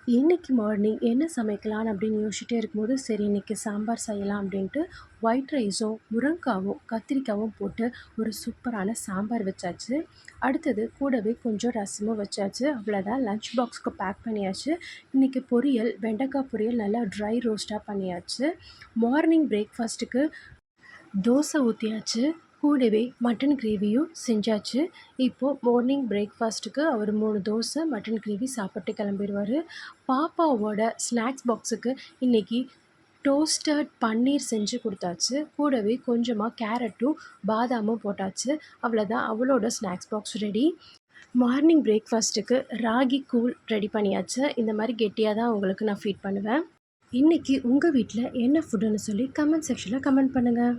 இன்னைக்கு மார்னிங் என்ன சமைக்கலான்னு அப்படின்னு யோசிச்சுட்டே இருக்கும்போது, சரி இன்னைக்கு சாம்பார் செய்யலாம் அப்படின்ட்டு ஒயிட் ரைஸும், முருங்காவும், கத்திரிக்காவும் போட்டு ஒரு சூப்பரான சாம்பார் வச்சாச்சு. அடுத்தது கூடவே கொஞ்சம் ரசமும் வச்சாச்சு. அவ்வளோதான், லஞ்ச் பாக்ஸ்க்கு பேக் பண்ணியாச்சு. இன்னைக்கு பொரியல், வெண்டைக்காய் பொரியல் நல்லா ட்ரை ரோஸ்ட்டாக பண்ணியாச்சு. மார்னிங் பிரேக்ஃபாஸ்ட்டுக்கு தோசை ஊற்றியாச்சு. கூடவே மட்டன் கிரேவியும் செஞ்சாச்சு. இப்போது மார்னிங் பிரேக்ஃபாஸ்ட்டுக்கு அவர் 3 தோசை மட்டன் கிரேவி சாப்பிட்டு கிளம்பிடுவார். பாப்பாவோட ஸ்நாக்ஸ் பாக்ஸுக்கு இன்றைக்கி டோஸ்டட் பன்னீர் செஞ்சு கொடுத்தாச்சு. கூடவே கொஞ்சமாக கேரட்டும் பாதாமும் போட்டாச்சு. அவ்வளோதான், அவளோட ஸ்நாக்ஸ் பாக்ஸ் ரெடி. மார்னிங் பிரேக்ஃபாஸ்ட்டுக்கு ராகி கூழ் ரெடி பண்ணியாச்சு. இந்த மாதிரி கெட்டியாக தான் உங்களுக்கு நான் ஃபீட் பண்ணுவேன். இன்றைக்கி உங்கள் வீட்டில் என்ன ஃபுட்டுன்னு சொல்லி கமெண்ட் செக்ஷனில் கமெண்ட் பண்ணுங்கள்.